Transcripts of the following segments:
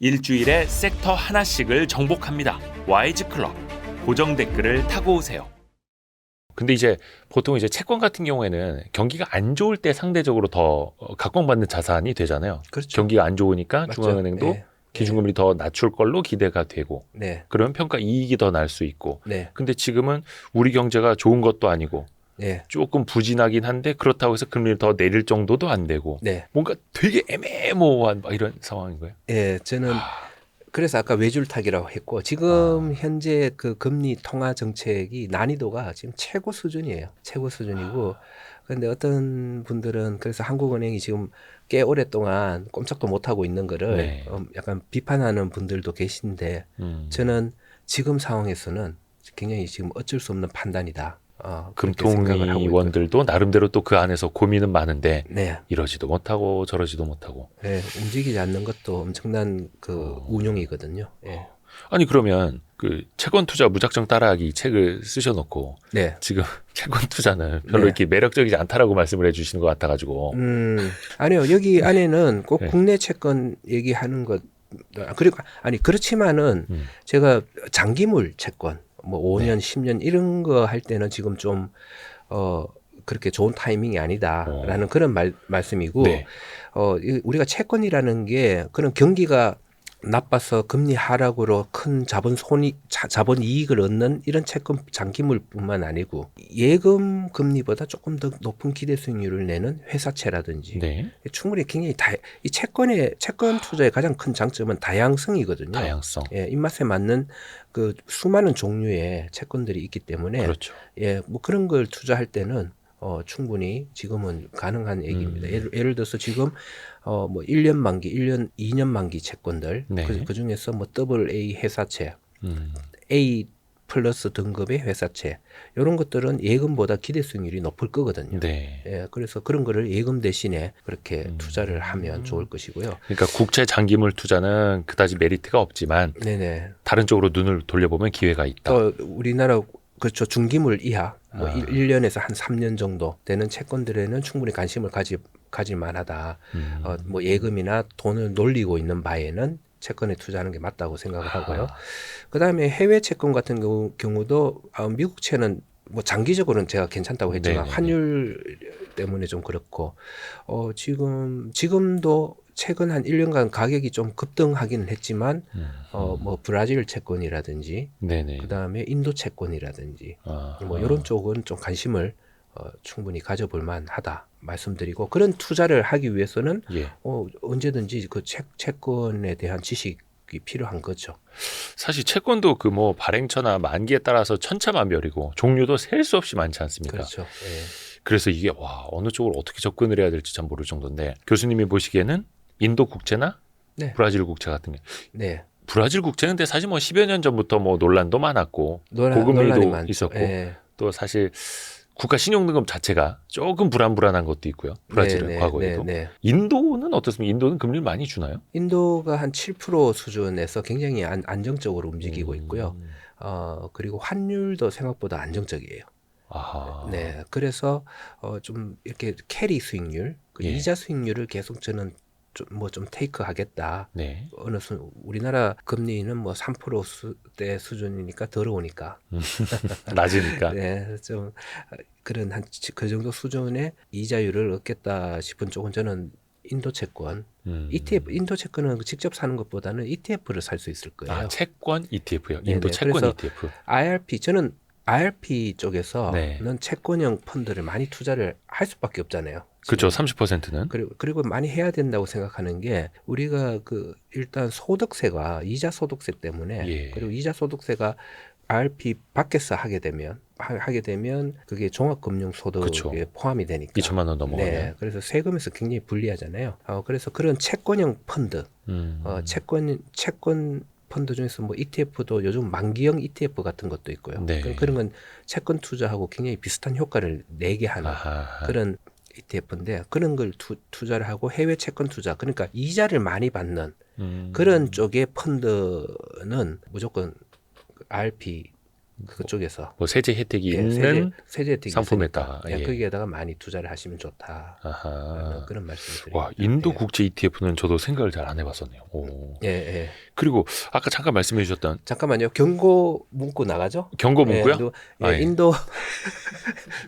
일주일에 섹터 하나씩을 정복합니다. 와이즈클럽 고정 댓글을 타고 오세요. 근데 이제 보통 이제 채권 같은 경우에는 경기가 안 좋을 때 상대적으로 더 각광받는 자산이 되잖아요. 그렇죠. 경기가 안 좋으니까 맞죠. 중앙은행도 네. 기준금리 더 낮출 걸로 기대가 되고 네. 그러면 평가 이익이 더 날 수 있고 네. 근데 지금은 우리 경제가 좋은 것도 아니고 네. 조금 부진하긴 한데 그렇다고 해서 금리를 더 내릴 정도도 안 되고 네. 뭔가 되게 애매모호한 막 이런 상황인 거예요. 예, 저는 그래서 아까 외줄타기라고 했고 지금 현재 그 금리 통화 정책이 난이도가 지금 최고 수준이에요. 최고 수준이고 그런데 어떤 분들은 그래서 한국은행이 지금 꽤 오랫동안 꼼짝도 못하고 있는 거를 네. 약간 비판하는 분들도 계신데 저는 지금 상황에서는 굉장히 지금 어쩔 수 없는 판단이다. 그렇게 생각을 하고 있거든요. 금통위원들도 나름대로 또 그 안에서 고민은 많은데 네. 이러지도 못하고 저러지도 못하고. 네, 움직이지 않는 것도 엄청난 그 운용이거든요. 예. 아니 그러면 그 채권 투자 무작정 따라하기 이 책을 쓰셔놓고 네. 지금 채권 투자는 별로 네. 이렇게 매력적이지 않다라고 말씀을 해주시는 것 같아가지고. 아니요. 여기 안에는 꼭 네. 국내 채권 얘기하는 것 그리고 그렇지만은 제가 장기물 채권 뭐 5년, 10년 이런 거 할 때는 지금 좀 그렇게 좋은 타이밍이 아니다라는 그런 말씀이고 네. 우리가 채권이라는 게 그런 경기가 나빠서 금리 하락으로 큰 자본 이익을 얻는 이런 채권 장기물뿐만 아니고 예금 금리보다 조금 더 높은 기대 수익률을 내는 회사채라든지 네. 충분히 굉장히 이 채권 투자의 가장 큰 장점은 다양성이거든요. 다양성. 예, 입맛에 맞는 그 수많은 종류의 채권들이 있기 때문에 그렇죠. 예, 뭐 그런 걸 투자할 때는 충분히 지금은 가능한 얘기입니다. 예를 들어서 지금 뭐 1년 만기, 2년 만기 채권들 네. 그 중에서 뭐 AA 회사채, 음. A 플러스 등급의 회사채 이런 것들은 예금보다 기대 수익률이 높을 거거든요. 네. 예, 그래서 그런 거를 예금 대신에 그렇게 투자를 하면 좋을 것이고요. 그러니까 국채 장기물 투자는 그다지 메리트가 없지만 네네. 다른 쪽으로 눈을 돌려보면 기회가 있다. 또 우리나라 그렇죠. 중기물 이하 뭐 1년에서 한 3년 정도 되는 채권들에는 충분히 관심을 가질 만하다. 뭐 예금이나 돈을 놀리고 있는 바에는 채권에 투자하는 게 맞다고 생각을 하고요. 그다음에 해외 채권 같은 경우도 미국채는 뭐 장기적으로는 제가 괜찮다고 했지만 네네네. 환율 때문에 좀 그렇고 지금도 최근 한 1년간 가격이 좀 급등하기는 했지만 뭐 브라질 채권이라든지 네네. 그다음에 인도 채권이라든지 뭐 이런 쪽은 좀 관심을 충분히 가져볼 만하다 말씀드리고 그런 투자를 하기 위해서는 예. 언제든지 그 채권에 대한 지식이 필요한 거죠. 사실 채권도 그 뭐 발행처나 만기에 따라서 천차만별이고 종류도 셀 수 없이 많지 않습니까? 그렇죠. 예. 그래서 이게 어느 쪽으로 어떻게 접근을 해야 될지 참 모를 정도인데 교수님이 보시기에는 인도 국채나 네. 브라질 국채 같은 게 네. 브라질 국채는 근데 사실 뭐 10여 년 전부터 뭐 논란도 많았고 논란이 고금리도 많죠. 있었고 예. 또 사실 국가 신용등급 자체가 조금 불안한 것도 있고요. 브라질은 과거에도. 네. 인도는 어떻습니까? 인도는 금리를 많이 주나요? 인도가 한 7% 수준에서 굉장히 안정적으로 움직이고 있고요. 그리고 환율도 생각보다 안정적이에요. 아하. 네, 그래서 좀 이렇게 캐리 수익률, 그 예. 이자 수익률을 계속 저는 좀 테이크 하겠다. 네. 우리나라 금리는 뭐 3%대 수준이니까 더러우니까. 낮으니까. 네, 좀 그런 그 정도 수준의 이자율을 얻겠다 싶은 쪽은 저는 인도 채권, ETF, 인도 채권은 직접 사는 것보다는 ETF를 살 수 있을 거예요. 채권 ETF요. 네네. 인도 채권 그래서 ETF. 저는 IRP 쪽에서는 네. 채권형 펀드를 많이 투자를 할 수밖에 없잖아요. 그렇죠. 30%는. 그리고 많이 해야 된다고 생각하는 게 우리가 일단 소득세가 이자 소득세 때문에 예. 그리고 이자 소득세가 IRP 밖에서 하게 되면 그게 종합금융소득에 그쵸. 포함이 되니까 2천만 원 넘어가면. 네, 그래서 세금에서 굉장히 불리하잖아요. 그래서 그런 채권형 펀드, 채권 펀드 중에서 뭐 ETF도 요즘 만기형 ETF 같은 것도 있고요. 네. 그런 건 채권 투자하고 굉장히 비슷한 효과를 내게 하는 그런 ETF인데 그런 걸 투자를 하고 해외 채권 투자 그러니까 이자를 많이 받는 그런 쪽의 펀드는 무조건 RP 그쪽에서 뭐 세제 혜택이 예, 있는 세제 혜택이 상품에다. 있으니까, 예, 예. 거기에다가 많이 투자를 하시면 좋다. 아하. 그런 말씀을 드립니다. 와, 인도 예. 국제 ETF는 저도 생각을 잘 안 해봤었네요. 오. 예, 예. 그리고 아까 잠깐 말씀해 주셨던 잠깐만요. 경고 문구 나가죠? 경고 문구요? 예, 아, 예. 인도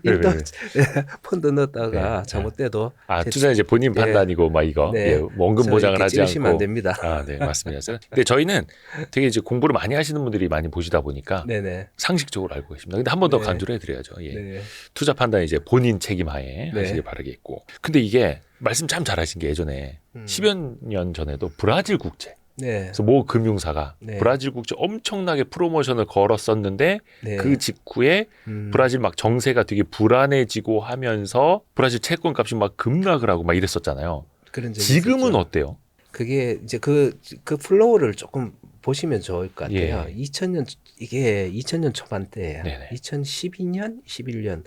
네, 인도 네, 네. 펀드 넣었다가 네, 잘못돼도 아, 투자 이제 본인 예. 판단이고 막 이거 네. 예, 원금 저 보장을 이렇게 하지 찌르시면 안 않고. 됩니다. 아, 네, 맞습니다. 근데 저희는 되게 이제 공부를 많이 하시는 분들이 많이 보시다 보니까 네네. 상식적으로 알고 계십니다. 근데 한 번 더 네. 강조를 해드려야죠. 예. 네. 투자 판단 이제 본인 책임하에 네. 하시길 바라겠고. 근데 이게 말씀 참 잘하신 게 예전에 10여 년 전에도 브라질 국제. 네. 그래서 모 금융사가 네. 브라질 국제 엄청나게 프로모션을 걸었었는데 네. 그 직후에 브라질 막 정세가 되게 불안해지고 하면서 브라질 채권 값이 막 급락을 하고 막 이랬었잖아요. 그런 적이 지금은 있었죠. 어때요? 그게 이제 그 플로우를 조금 보시면 좋을 것 같아요. 예. 2000년 초반 때, 네네. 2012년, 11년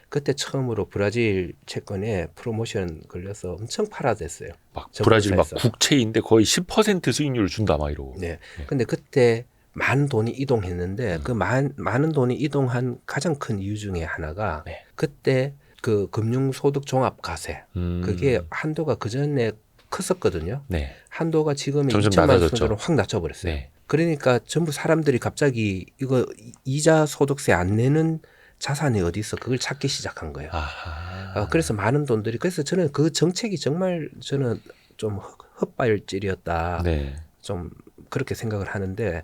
그때 처음으로 브라질 채권에 프로모션 걸려서 엄청 팔아댔어요. 막 정부사에서. 브라질 막 국채인데 거의 10% 수익률을 준다 막 이러고. 네. 근데 그때 많은 돈이 이동했는데 그 많은 돈이 이동한 가장 큰 이유 중에 하나가 네. 그때 그 금융소득 종합과세 음. 그게 한도가 그 전에 컸었거든요. 네. 한도가 지금의 점점 2천만 낮아졌죠. 수준으로 확 낮춰버렸어요. 네. 그러니까 전부 사람들이 갑자기 이거 이자 소득세 안 내는 자산이 어디 있어? 그걸 찾기 시작한 거예요. 아하. 그래서 많은 돈들이 그래서 저는 그 정책이 정말 저는 좀 헛발질이었다. 네. 좀 그렇게 생각을 하는데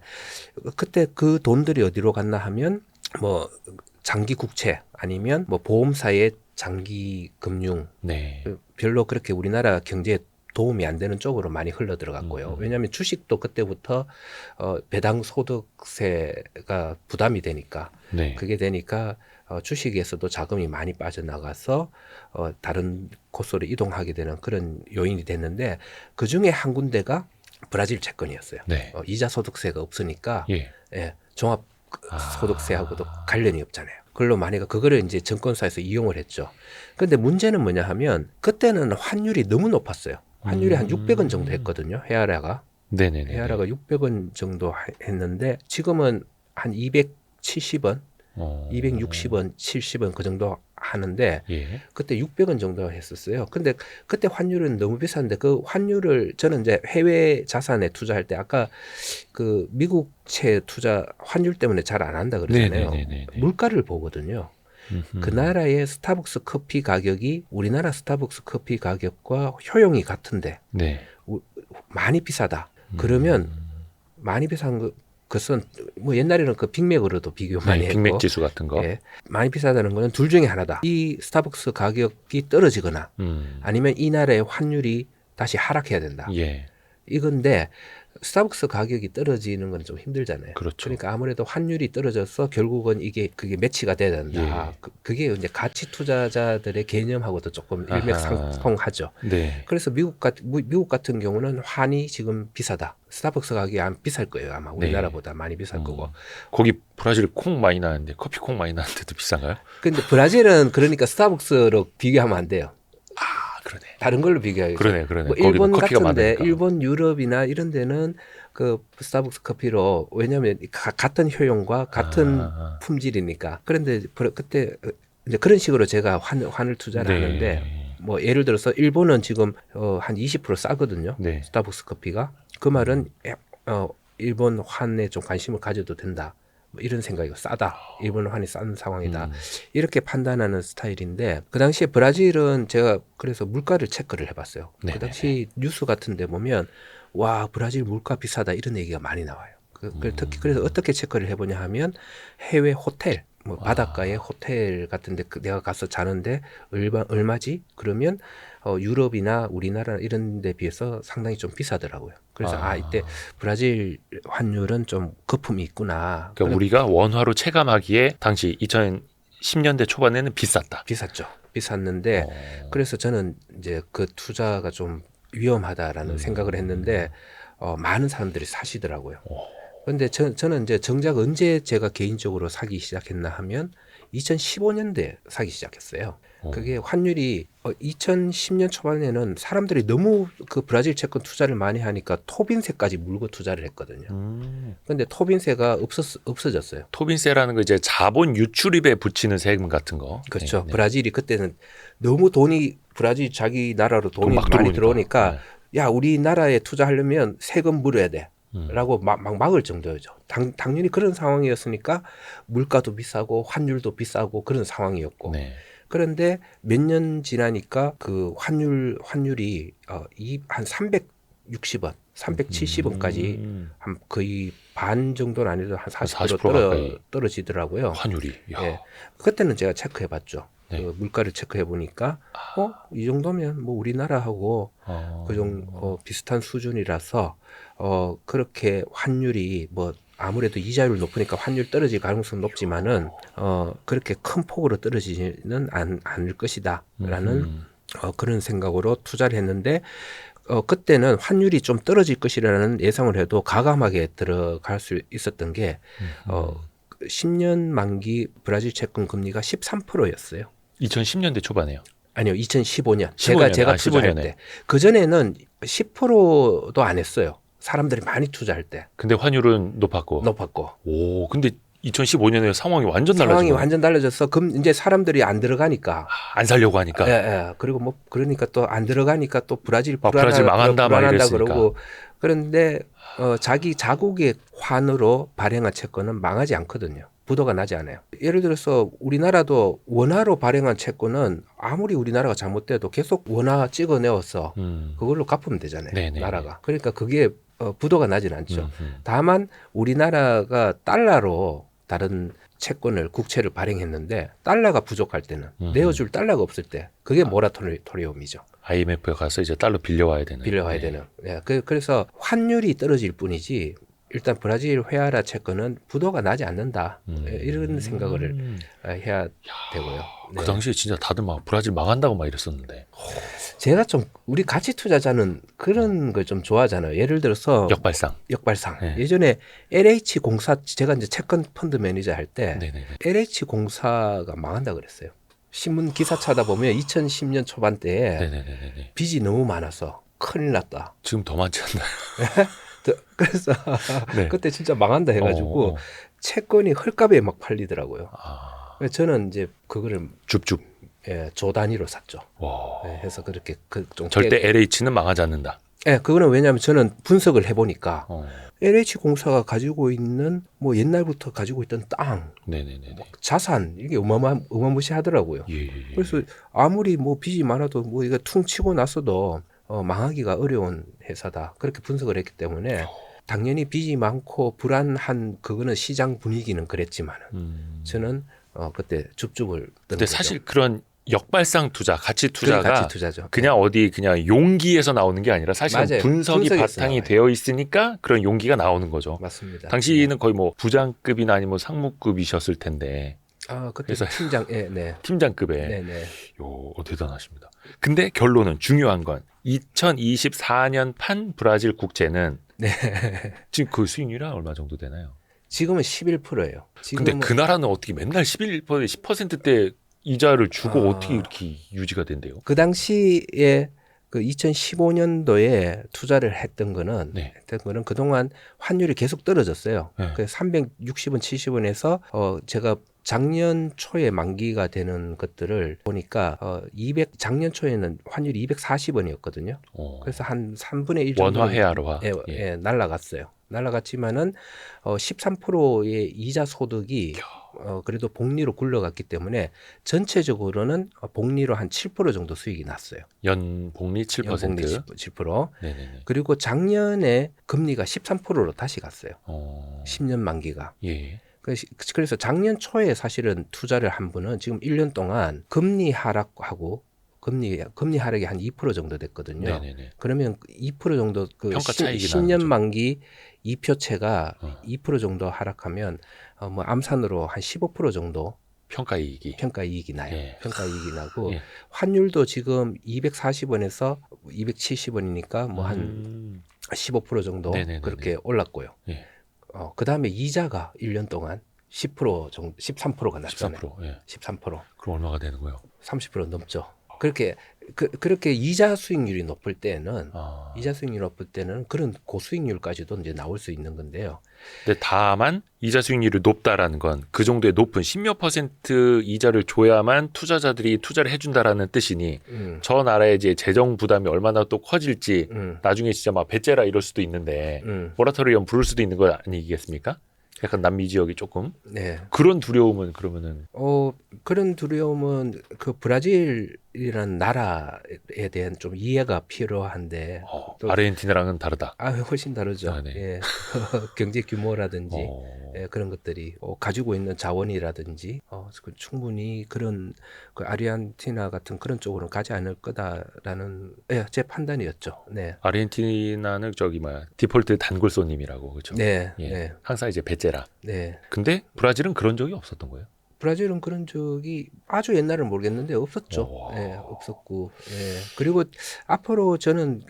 그때 그 돈들이 어디로 갔나 하면 뭐 장기 국채 아니면 뭐 보험사의 장기 금융 네. 별로 그렇게 우리나라 경제에 도움이 안 되는 쪽으로 많이 흘러 들어갔고요. 왜냐하면 주식도 그때부터 배당 소득세가 부담이 되니까 네. 그게 되니까 주식에서도 자금이 많이 빠져나가서 다른 곳으로 이동하게 되는 그런 요인이 됐는데 그 중에 한 군데가 브라질 채권이었어요. 네. 이자 소득세가 없으니까 예. 예, 종합 소득세하고도 관련이 없잖아요. 그걸로 만약에 그거를 이제 증권사에서 이용을 했죠. 근데 문제는 뭐냐 하면 그때는 환율이 너무 높았어요. 환율이 한 600원 정도 했거든요. 헤아라가. 네네네. 헤아라가 600원 정도 했는데 지금은 한 270원, 260원, 70원 그 정도 하는데 예. 그때 600원 정도 했었어요. 근데 그때 환율은 너무 비싼데 그 환율을 저는 이제 해외 자산에 투자할 때 아까 그 미국채 투자 환율 때문에 잘 안 한다 그러잖아요. 네네네네. 물가를 보거든요. 그 나라의 스타벅스 커피 가격이 우리나라 스타벅스 커피 가격과 효용이 같은데 네. 많이 비싸다. 그러면 많이 비싼 것은 뭐 옛날에는 그 빅맥으로도 비교 많이 네, 했고 빅맥 지수 같은 거. 예, 많이 비싸다는 거는 둘 중에 하나다. 이 스타벅스 가격이 떨어지거나 아니면 이 나라의 환율이 다시 하락해야 된다. 예. 이건데 스타벅스 가격이 떨어지는 건 좀 힘들잖아요. 그렇죠. 그러니까 아무래도 환율이 떨어져서 결국은 그게 매치가 돼야 된다. 예. 그게 이제 가치 투자자들의 개념하고도 조금 아하. 일맥상통하죠. 네. 그래서 미국 같은 경우는 환이 지금 비싸다. 스타벅스 가격이 안 비쌀 거예요. 아마 우리나라보다 많이 비쌀 거고. 거기 브라질 콩 많이 나는데 커피 콩 많이 나는데도 비싼가요? 근데 브라질은 그러니까 스타벅스로 비교하면 안 돼요. 아, 그러네. 다른 걸로 비교해요. 그러네. 뭐 거기는 일본 커피가 같은데 많으니까. 일본, 유럽이나 이런 데는 그 스타벅스 커피로 왜냐하면 같은 효용과 같은 품질이니까. 그런데 그때 이제 그런 식으로 제가 환을 투자를 네. 하는데 뭐 예를 들어서 일본은 지금 한 20% 싸거든요. 네. 스타벅스 커피가. 그 말은 일본 환에 좀 관심을 가져도 된다. 뭐 이런 생각이고 싸다. 일본 환이 싼 상황이다. 이렇게 판단하는 스타일인데 그 당시에 브라질은 제가 그래서 물가를 체크를 해봤어요. 네네네. 그 당시 뉴스 같은데 보면 와 브라질 물가 비싸다 이런 얘기가 많이 나와요. 특히 그래서 어떻게 체크를 해보냐 하면 해외 호텔 뭐 바닷가에 호텔 같은데 내가 가서 자는데 얼마지? 그러면 유럽이나 우리나라 이런 데 비해서 상당히 좀 비싸더라고요. 그래서 이때 브라질 환율은 좀 거품이 있구나. 그러니까 우리가 원화로 체감하기에 당시 2010년대 초반에는 비쌌다. 비쌌죠. 비쌌는데 그래서 저는 이제 그 투자가 좀 위험하다라는 생각을 했는데 많은 사람들이 사시더라고요. 그런데 저는 이제 정작 언제 제가 개인적으로 사기 시작했나 하면 2015년도에 사기 시작했어요. 그게 환율이 2010년 초반에는 사람들이 너무 그 브라질 채권 투자를 많이 하니까 토빈세까지 물고 투자를 했거든요. 그런데 토빈세가 없어졌어요. 토빈세라는 거 이제 자본 유출입에 붙이는 세금 같은 거. 그렇죠. 네, 네. 브라질이 그때는 너무 브라질 자기 나라로 돈이 막 많이 들어오니까. 들어오니까 야, 우리나라에 투자하려면 세금 물어야 돼. 라고 막 막을 정도였죠. 당연히 그런 상황이었으니까 물가도 비싸고 환율도 비싸고 그런 상황이었고. 네. 그런데 몇 년 지나니까 그 환율이 한 360원, 370원까지 한 거의 반 정도는 아니도 한 40% 40% 가까이. 떨어지더라고요. 환율이. 야. 예. 그때는 제가 체크해봤죠. 네. 그 물가를 체크해보니까 이 정도면 뭐 우리나라하고 비슷한 수준이라서 그렇게 환율이 뭐 아무래도 이자율 높으니까 환율 떨어질 가능성 높지만은 그렇게 큰 폭으로 떨어지지는 않을 것이다라는 그런 생각으로 투자를 했는데 그때는 환율이 좀 떨어질 것이라는 예상을 해도 가감하게 들어갈 수 있었던 게 10년 만기 브라질 채권 금리가 13%였어요. 2010년대 초반에요. 아니요, 2015년. 15년, 제가 아, 투자할 15년에. 때. 그전에는 10%도 안 했어요. 사람들이 많이 투자할 때. 근데 환율은 높았고. 오, 근데 2015년에 상황이 완전 달라진 상황이 거예요. 완전 달라져서 이제 사람들이 안 들어가니까. 안 살려고 하니까. 예. 그리고 뭐 그러니까 또 안 들어가니까 또 브라질 브라질 망한다 막 불안한다 이랬으니까. 그러고. 그런데 자기 자국의 환으로 발행한 채권은 망하지 않거든요. 부도가 나지 않아요. 예를 들어서 우리나라도 원화로 발행한 채권은 아무리 우리나라가 잘못돼도 계속 원화 찍어내어서 그걸로 갚으면 되잖아요. 네네. 나라가. 그러니까 그게 부도가 나진 않죠. 다만 우리나라가 달러로 다른 채권을 국채를 발행했는데 달러가 부족할 때는 내어줄 달러가 없을 때 그게 모라토리움이죠. IMF에 가서 이제 달러 빌려와야 되는. 빌려와야 되는. 예, 그래서 환율이 떨어질 뿐이지 일단 브라질 회화라 채권은 부도가 나지 않는다. 이런 생각을 해야 되고요. 그 당시에 진짜 다들 막 브라질 망한다고 막 이랬었는데. 제가 좀 우리 가치 투자자는 그런 걸 좀 좋아하잖아요. 예를 들어서 역발상. 네. 예전에 LH공사 제가 이제 채권 펀드 매니저 할 때 네네네. LH공사가 망한다 그랬어요. 신문 기사 찾아보면 2010년 초반대에 네네네. 빚이 너무 많아서 큰일 났다. 지금 더 많지 않나요? 그래서 네. 그때 진짜 망한다 해가지고 채권이 헐값에 막 팔리더라고요. 그래서 저는 이제 그거를 줍줍. 조 단위로 샀죠. 와. 해서 그렇게 좀 절대 LH는 망하지 않는다. 그거는 왜냐하면 저는 분석을 해보니까 LH공사가 가지고 있는 뭐 옛날부터 가지고 있던 땅, 네네네. 자산 이게 어마무시하더라고요. 예. 그래서 아무리 뭐 빚이 많아도 뭐 이거 퉁 치고 났어도 망하기가 어려운 회사다. 그렇게 분석을 했기 때문에 당연히 빚이 많고 불안한 그거는 시장 분위기는 그랬지만은 저는 그때 줍줍을 근데 사실 그런 역발상 투자, 가치 투자가 가치 투자죠. 그냥 어디 그냥 용기에서 나오는 게 아니라 사실 맞아요. 분석이 분석에서 바탕이 나와요. 되어 있으니까 그런 용기가 나오는 거죠. 맞습니다. 당시는 거의 뭐 부장급이나 아니면 상무급이셨을 텐데. 그때 그래서 팀장, 네. 팀장급에. 네네. 대단하십니다. 근데 결론은 중요한 건 2024년 판 브라질 국채는 지금 그 수익률이 얼마 정도 되나요? 지금은 11%예요. 근데 그 나라는 어떻게 맨날 11%, 10%대 이자를 주고 어떻게 이렇게 유지가 된대요? 그 당시에 그 2015년도에 투자를 했던 거는 그동안 환율이 계속 떨어졌어요. 그래서 360원, 70원에서 제가 작년 초에 만기가 되는 것들을 보니까 작년 초에는 환율이 240원이었거든요. 그래서 한 3분의 1 정도 원화 헤아로화 날라갔어요. 날라갔지만은 13%의 이자 소득이 그래도 복리로 굴러갔기 때문에 전체적으로는 복리로 한 7% 정도 수익이 났어요. 연복리 7%. 연복리 7%. 네네네. 그리고 작년에 금리가 13%로 다시 갔어요. 10년 만기가. 예. 그래서 작년 초에 사실은 투자를 한 분은 지금 1년 동안 금리 하락하고 금리 하락이 한 2% 정도 됐거든요. 네네네. 그러면 2% 정도 그 평가 차익이 10년 만기 2표채가 2% 정도 하락하면 뭐 암산으로 한 15% 정도 평가 이익이 나요. 평가 이익이 나고 환율도 지금 240원에서 270원이니까 뭐 한 15% 정도 그렇게 올랐고요. 그 다음에 이자가 1년 동안 10% 정도, 13%가 낮잖아요. 13%. 예. 13%, 그럼 얼마가 되는 거예요? 30% 넘죠. 그렇게 이자 수익률이 높을 때는 아. 이자 수익률이 높을 때는 그런 고수익률까지도 이제 나올 수 있는 건데요. 근데 다만 이자 수익률이 높다라는 건 그 정도의 높은 10몇 퍼센트 이자를 줘야만 투자자들이 투자를 해준다라는 뜻이니 저 나라의 이제 재정 부담이 얼마나 또 커질지 나중에 진짜 막 배째라 이럴 수도 있는데 모라토리엄 부를 수도 있는 거 아니겠습니까? 약간 남미 지역이 조금 네. 그런 두려움은 그러면은 그런 두려움은 그 브라질이라는 나라에 대한 좀 이해가 필요한데 또 아르헨티나랑은 다르다. 훨씬 다르죠. 아, 네. 예. 경제 규모라든지 어. 예, 그런 것들이 가지고 있는 자원이라든지 충분히 그런 그 아르헨티나 같은 그런 쪽으로는 가지 않을 거다라는 제 판단이었죠. 네. 아르헨티나는 저기 뭐야 디폴트 단골손님이라고 그렇죠. 네. 예. 네. 항상 이제 배째라. 네. 근데 브라질은 그런 적이 없었던 거예요. 브라질은 그런 적이 아주 옛날은 모르겠는데 없었죠. 오. 예, 없었고. 예. 그리고 앞으로 저는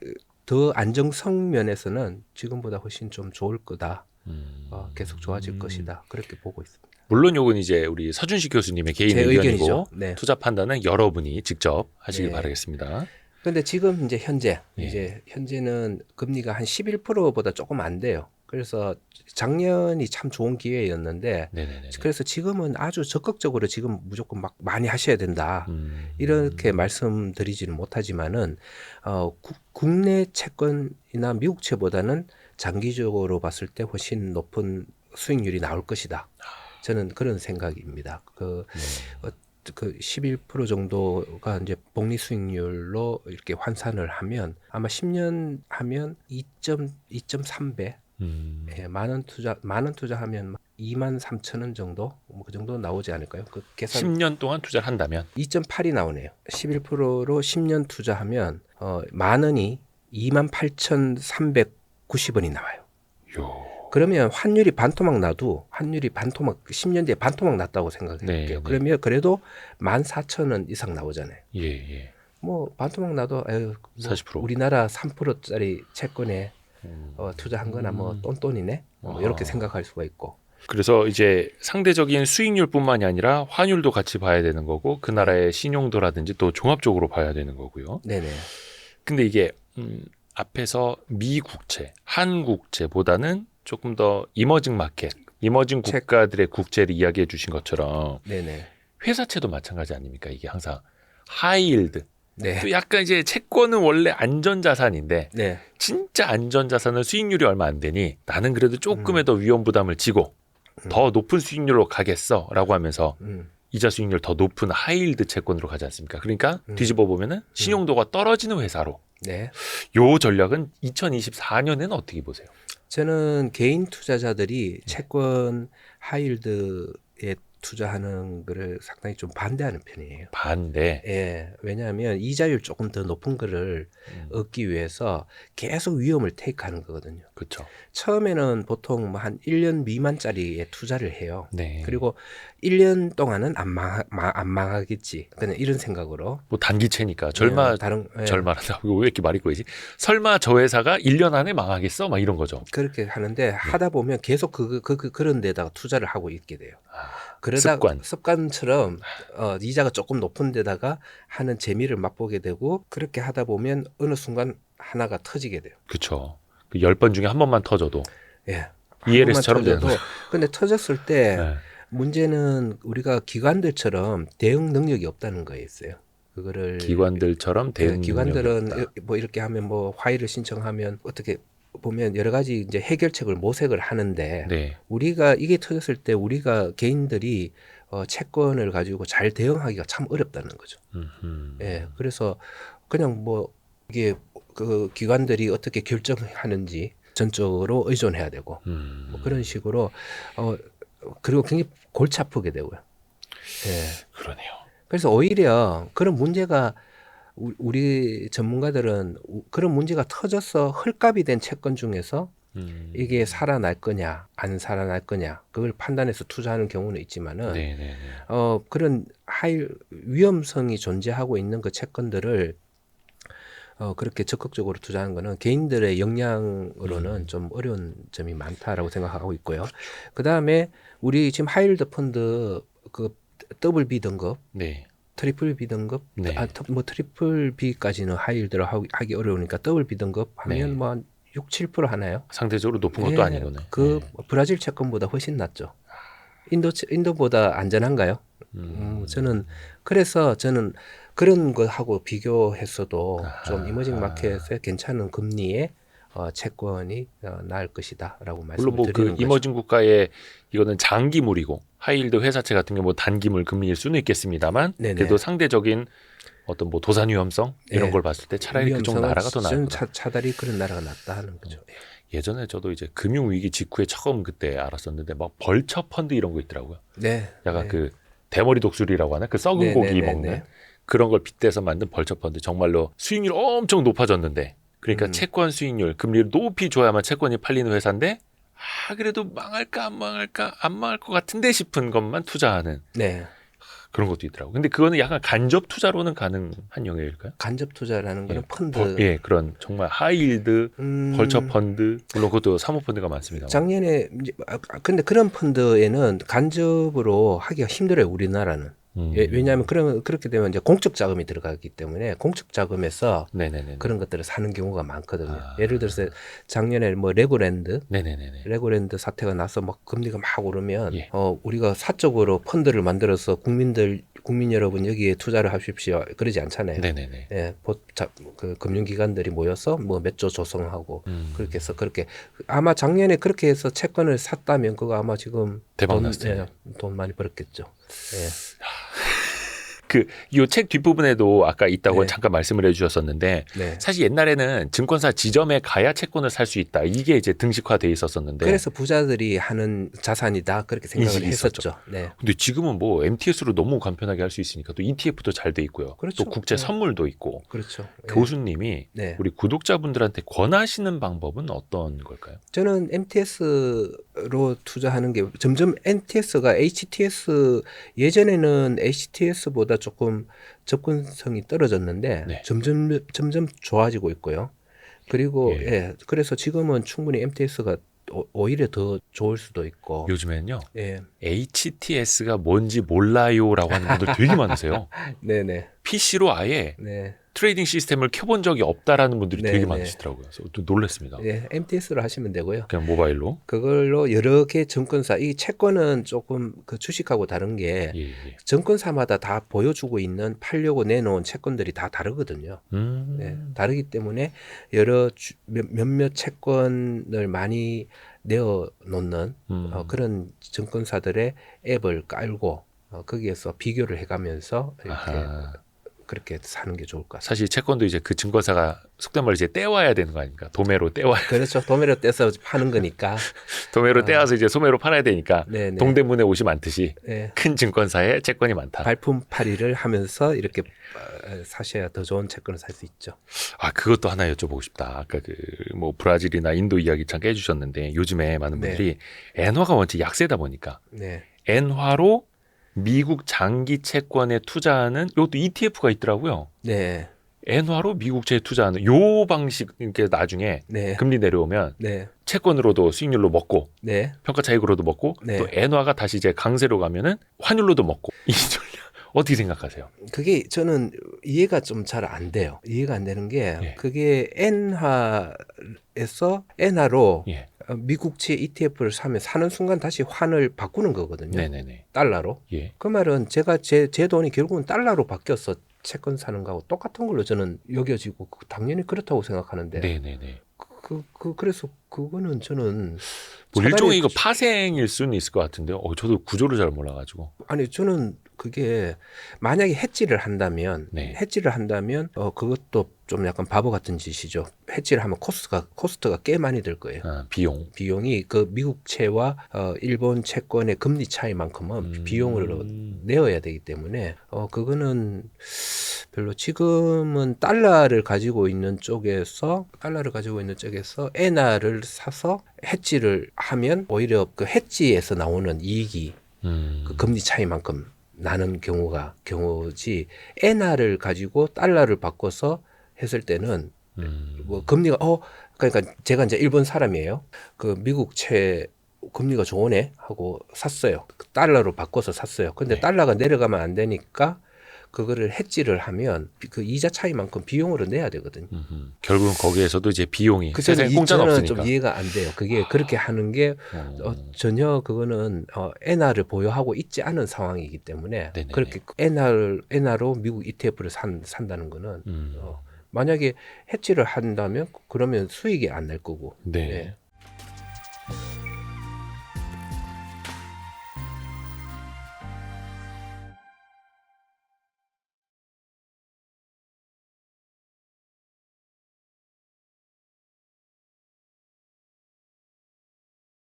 더 안정성 면에서는 지금보다 훨씬 좀 좋을 거다. 계속 좋아질 것이다. 그렇게 보고 있습니다. 물론 요건 이제 우리 서준식 교수님의 개인 제 의견이고 의견이죠. 네. 투자 판단은 여러분이 직접 하시길 네. 바라겠습니다. 근데 지금 이제 예. 현재는 금리가 한 11%보다 조금 안 돼요. 그래서 작년이 참 좋은 기회였는데 네네네. 그래서 지금은 아주 적극적으로 지금 무조건 막 많이 하셔야 된다. 음. 이렇게 말씀드리지는 못하지만은 국내 채권이나 미국채보다는 장기적으로 봤을 때 훨씬 높은 수익률이 나올 것이다. 저는 그런 생각입니다. 그 11% 정도가 이제 복리 수익률로 이렇게 환산을 하면 아마 10년 하면 2.3배. 예, 만원 투자하면 23,000원 정도 뭐 그 정도 나오지 않을까요? 그 계산 10년 동안 투자를 한다면 2.8이 나오네요. 11%로 10년 투자하면 만 원이 28,390원이 나와요. 요. 그러면 환율이 반토막 나도 10년 뒤에 반토막 났다고 생각해볼게요. 네. 그러면 그래도 14,000원 이상 나오잖아요. 예. 뭐 반토막 나도 뭐 40%. 우리나라 3%짜리 채권에 투자한 거나 뭐 똔똔이네. 뭐 이렇게 생각할 수가 있고. 그래서 이제 상대적인 수익률뿐만이 아니라 환율도 같이 봐야 되는 거고 그 나라의 신용도라든지 또 종합적으로 봐야 되는 거고요. 네네. 근데 이게 앞에서 미국채, 한국채보다는 조금 더 이머징 마켓, 이머징 국가들의 국채를 이야기해 주신 것처럼 네네. 회사채도 마찬가지 아닙니까? 이게 항상 하이힐드. 네. 또 약간 이제 채권은 원래 안전자산인데 네. 진짜 안전자산은 수익률이 얼마 안 되니 나는 그래도 조금의 더 위험 부담을 지고 더 높은 수익률로 가겠어라고 하면서 이자 수익률 더 높은 하이힐드 채권으로 가지 않습니까? 그러니까 뒤집어 보면은 신용도가 떨어지는 회사로. 네. 요 전략은 2024년에는 어떻게 보세요? 저는 개인 투자자들이 채권 하이힐드에 투자하는 거를 상당히 좀 반대하는 편이에요. 반대. 예, 왜냐하면 이자율 조금 더 높은 거를 얻기 위해서 계속 위험을 테이크하는 거거든요. 그렇죠. 처음에는 보통 뭐 한 1년 미만짜리에 투자를 해요. 네. 그리고 1년 동안은 안 망하겠지. 그냥 이런 생각으로. 뭐 단기채니까 예, 절마한다. 왜 이렇게 말이 꼬이지? 설마 저 회사가 1년 안에 망하겠어? 막 이런 거죠. 그렇게 하는데 하다 보면 계속 그런 데다가 투자를 하고 있게 돼요. 그러다 습관처럼 이자가 조금 높은 데다가 하는 재미를 맛보게 되고 그렇게 하다 보면 어느 순간 하나가 터지게 돼요. 그렇죠. 그 10번 중에 한 번만 터져도 예. ELS처럼 되는 거죠. 근데 터졌을 때 네. 문제는 우리가 기관들처럼 대응 능력이 없다는 거였어요. 그거를 기관들처럼 대응 기관들은 능력이 없다. 뭐 이렇게 하면 뭐 화해를 신청하면 어떻게 보면 여러 가지 이제 해결책을 모색을 하는데 네. 우리가 이게 터졌을 때 우리가 개인들이 채권을 가지고 잘 대응하기가 참 어렵다는 거죠. 예, 그래서 그냥 뭐 이게 그 기관들이 어떻게 결정하는지 전적으로 의존해야 되고 뭐 그런 식으로 그리고 굉장히 골치 아프게 되고요. 예. 그러네요. 그래서 오히려 그런 문제가 우리 전문가들은 그런 문제가 터져서 헐값이 된 채권 중에서 이게 살아날 거냐 안 살아날 거냐 그걸 판단해서 투자하는 경우는 있지만은 네네네. 그런 위험성이 존재하고 있는 그 채권들을 그렇게 적극적으로 투자하는 거는 개인들의 역량으로는 좀 어려운 점이 많다라고 생각하고 있고요. 그 다음에 우리 지금 하이힐드 펀드 그 더블 B 등급, 네. 트리플 B 등급, 네. 뭐 트리플 B까지는 하이힐드를 하기 어려우니까 더블 B 등급 하면 네. 뭐 한 6-7% 하나요? 상대적으로 높은 것도 예, 아니고네. 그 네. 브라질 채권보다 훨씬 낫죠. 인도보다 안전한가요? 그래서 저는 그런 거하고 비교했어도 좀 이머징 마켓에 괜찮은 금리의 채권이 나을 것이다라고 물론 뭐 말씀을 그 드리는 거죠. 이머징 국가의 이거는 장기물이고 하이힐드 회사채 같은 경우 뭐 단기물 금리일 수는 있겠습니다만 네네. 그래도 상대적인 어떤 뭐 도산 위험성 이런 네. 걸 봤을 때 차라리 그쪽 위험성은 나라가 더 나을 거다. 차라리 그런 나라가 낫다 하는 거죠. 예전에 저도 이제 금융위기 직후에 처음 그때 알았었는데 막 벌처 펀드 이런 거 있더라고요. 네. 약간 네. 그 대머리 독수리라고 하나? 그 썩은 네, 고기 네, 네, 먹는 네. 그런 걸 빗대서 만든 벌처 펀드 정말로 수익률이 엄청 높아졌는데 그러니까 채권 수익률 금리를 높이 줘야만 채권이 팔리는 회사인데 그래도 망할까 안 망할까 안 망할 것 같은데 싶은 것만 투자하는 네. 그런 것도 있더라고요. 근데 그거는 약간 간접 투자로는 가능한 영역일까요? 간접 투자라는 거는 예. 펀드. 예, 그런 정말 하이힐드 벌처 펀드 물론 그것도 사모펀드가 많습니다. 작년에 이제 근데 그런 펀드에는 간접으로 하기가 힘들어요, 우리나라는. 왜냐하면 그렇게 되면 이제 공적 자금이 들어가기 때문에 공적 자금에서 네네네. 그런 것들을 사는 경우가 많거든요. 아. 예를 들어서 작년에 뭐 레고랜드 네네네네. 사태가 나서 막 금리가 막 오르면 예. 우리가 사적으로 펀드를 만들어서 국민 여러분 여기에 투자를 하십시오. 그러지 않잖아요. 네네네. 예, 그 금융기관들이 모여서 뭐 몇 조 조성하고 그렇게 해서 그렇게 아마 작년에 그렇게 해서 채권을 샀다면 그거 아마 지금 대박 났을 텐데. 돈 많이 벌었겠죠. 예. 그 이 책 뒷부분에도 아까 있다고 네. 잠깐 말씀을 해주셨었는데 네. 사실 옛날에는 증권사 지점에 가야 채권을 살 수 있다 이게 이제 등식화돼 있었었는데 그래서 부자들이 하는 자산이다 그렇게 생각을 인식이 했었죠. 네. 근데 지금은 뭐 MTS로 너무 간편하게 할 수 있으니까 또 ETF도 잘 돼 있고요. 그렇죠. 또 국제 네. 선물도 있고 그렇죠. 예. 교수님이 네. 우리 구독자분들한테 권하시는 방법은 어떤 걸까요? 저는 MTS로 투자하는 게 점점 MTS가 HTS 예전에는 HTS보다 조금 접근성이 떨어졌는데 네. 점점 좋아지고 있고요. 그리고 예. 그래서 지금은 충분히 MTS가 오히려 더 좋을 수도 있고. 요즘에는요. 예. HTS가 뭔지 몰라요라고 하는 분들 되게 많으세요. 네네. PC로 아예 네. 트레이딩 시스템을 켜본 적이 없다라는 분들이 네, 되게 네. 많으시더라고요. 그래서 또 놀랐습니다. 예, MTS로 하시면 되고요. 그냥 모바일로. 그걸로 여러 개 증권사, 이 채권은 조금 그 주식하고 다른 게 예, 예. 증권사마다 다 보여주고 있는 팔려고 내놓은 채권들이 다 다르거든요. 네, 다르기 때문에 몇몇 채권을 많이 내어 놓는 그런 증권사들의 앱을 깔고 거기에서 비교를 해가면서 이렇게 아하. 그렇게 사는 게 좋을 것 같아요. 사실 채권도 이제 그 증권사가 속된 말로 이제 떼와야 되는 거 아닙니까? 도매로 떼와야. 그렇죠. 도매로 떼서 파는 거니까. 도매로 떼와서 이제 소매로 팔아야 되니까 네네. 동대문에 옷이 많듯이 네. 큰 증권사에 채권이 많다. 발품팔이를 하면서 이렇게 사셔야 더 좋은 채권을 살 수 있죠. 아, 그것도 하나 여쭤보고 싶다. 아까 그 뭐 브라질이나 인도 이야기 잠깐 해주셨는데 요즘에 많은 분들이 엔화가 원체 약세다 보니까 네. 엔화로 미국 장기 채권에 투자하는 이것도 ETF가 있더라고요. 네. 엔화로 미국채에 투자하는 요 방식 이렇게 나중에 네. 금리 내려오면 네. 채권으로도 수익률로 먹고 네. 평가 차익으로도 먹고 네. 또 엔화가 다시 이제 강세로 가면은 환율로도 먹고 이 전략 어떻게 생각하세요? 그게 저는 이해가 좀 잘 안 돼요. 이해가 안 되는 게 예. 그게 엔화로 예. 미국채 ETF를 사는 순간 다시 환을 바꾸는 거거든요. 네네네. 달러로. 예. 그 말은 제가 제 돈이 결국은 달러로 바뀌어서 채권 사는 거하고 똑같은 걸로 저는 여겨지고 당연히 그렇다고 생각하는데 네네네. 그래서 그거는 저는 뭐 일종의 이거 파생일 수는 있을 것 같은데요. 저도 구조를 잘 몰라가지고. 아니 저는 그게 만약에 해지를 한다면 네. 그것도 좀 약간 바보 같은 짓이죠. 해지를 하면 코스트가 꽤 많이 들 거예요. 비용이 그 미국채와 일본 채권의 금리 차이만큼은 비용으로 내어야 되기 때문에 그거는 별로 지금은 달러를 가지고 있는 쪽에서 엔화를 사서 해지를 하면 오히려 그 해지에서 나오는 이익이 그 금리 차이만큼 나는 경우지 엔화를 가지고 달러를 바꿔서 했을 때는 뭐 금리가 그러니까 제가 이제 일본 사람이에요. 그 미국 채 금리가 좋으네 하고 샀어요. 달러로 바꿔서 샀어요. 근데 네. 달러가 내려가면 안 되니까 그거를 해지를 하면 그 이자 차이만큼 비용으로 내야 되거든요. 결국은 거기에서도 이제 비용이 그 세상에 공짜는 저는 없으니까. 좀 이해가 안 돼요. 그게 그렇게 하는 게 전혀 그거는 엔화를 보유하고 있지 않은 상황이기 때문에 네네네. 그렇게 엔화로 미국 ETF를 산다는 거는 만약에 해지를 한다면 그러면 수익이 안 날 거고. 네. 예.